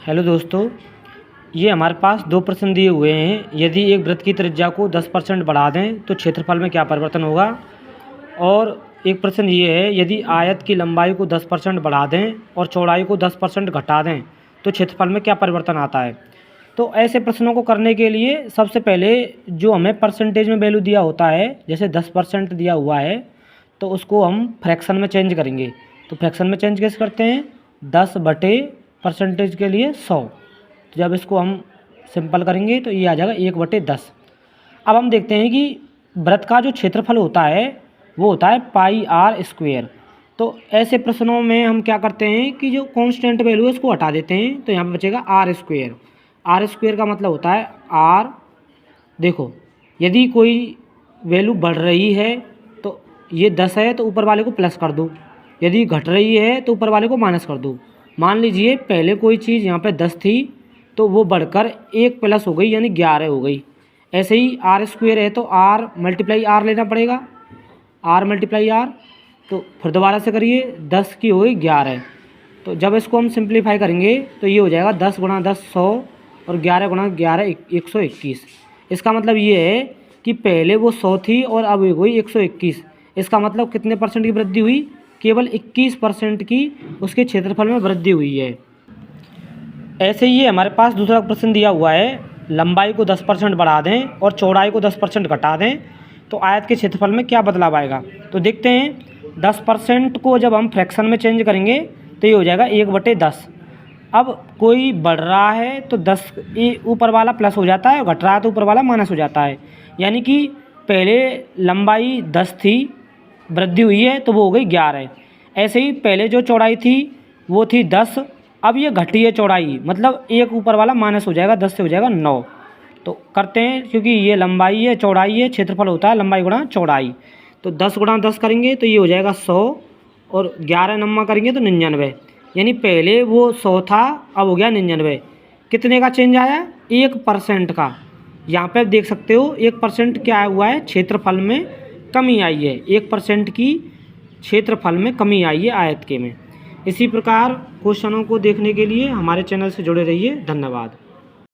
Hello दोस्तों, ये हमारे पास दो प्रश्न दिए हुए हैं। यदि एक वृत्त की त्रिज्या को 10% बढ़ा दें तो क्षेत्रफल में क्या परिवर्तन होगा। और एक प्रश्न ये है, यदि आयत की लंबाई को 10% बढ़ा दें और चौड़ाई को 10% घटा दें तो क्षेत्रफल में क्या परिवर्तन आता है। तो ऐसे प्रश्नों को करने के लिए सबसे पहले जो हमें परसेंटेज में वैल्यू दिया होता है, जैसे 10% दिया हुआ है तो उसको हम फ्रैक्शन में चेंज करेंगे। तो फ्रैक्शन में चेंज कैसे करते हैं, 10/% के लिए 100। तो जब इसको हम सिंपल करेंगे तो ये आ जाएगा 1/10। अब हम देखते हैं कि वृत्त का जो क्षेत्रफल होता है वो होता है πr²। तो ऐसे प्रश्नों में हम क्या करते हैं कि जो कांस्टेंट वैल्यू है उसको हटा देते हैं, तो यहाँ पे बचेगा r²। r² का मतलब होता है r। देखो, यदि कोई वैल्यू बढ़ रही है तो ये 10 है तो ऊपर वाले को प्लस कर दो, यदि घट रही है तो ऊपर वाले को माइनस कर दो। मान लीजिए पहले कोई चीज़ यहाँ पे 10 थी तो वो बढ़कर 1 प्लस हो गई यानी 11 हो गई। ऐसे ही r² है तो r × r लेना पड़ेगा, r × r। तो फिर दोबारा से करिए, 10 की हो गई 11। तो जब इसको हम सिंप्लीफाई करेंगे तो ये हो जाएगा 10 × 10 100 और 11 × 11 121। इसका मतलब ये है कि पहले वो 100 थी और अब हो गई 121। इसका मतलब कितने परसेंट की वृद्धि हुई, केवल 21% की उसके क्षेत्रफल में वृद्धि हुई है। ऐसे ही हमारे पास दूसरा प्रश्न दिया हुआ है, लंबाई को 10% बढ़ा दें और चौड़ाई को 10% घटा दें तो आयत के क्षेत्रफल में क्या बदलाव आएगा। तो देखते हैं, 10% को जब हम फ्रैक्शन में चेंज करेंगे तो ये हो जाएगा 1/10। अब कोई बढ़ रहा है तो 10 ऊपर वाला प्लस हो जाता है, घट रहा है तो ऊपर वाला माइनस हो जाता है। यानी कि पहले लंबाई 10 थी, वृद्धि हुई है तो वो हो गई 11। ऐसे ही पहले जो चौड़ाई थी वो थी 10, अब ये घटी है चौड़ाई, मतलब एक ऊपर वाला माइनस हो जाएगा, 10 से हो जाएगा 9। तो करते हैं, क्योंकि ये लंबाई है चौड़ाई है, क्षेत्रफल होता है लंबाई गुणा चौड़ाई। तो 10 × 10 करेंगे तो ये हो जाएगा 100 और 11 नम्मा करेंगे तो 99। यानी पहले वो 100 था, अब हो गया 99। कितने का चेंज आया, 1% का। यहाँ पे देख सकते हो 1% क्या हुआ है, क्षेत्रफल में कमी आई है। 1% की क्षेत्रफल में कमी आई है आयत के में। इसी प्रकार क्वेश्चनों को देखने के लिए हमारे चैनल से जुड़े रहिए। धन्यवाद।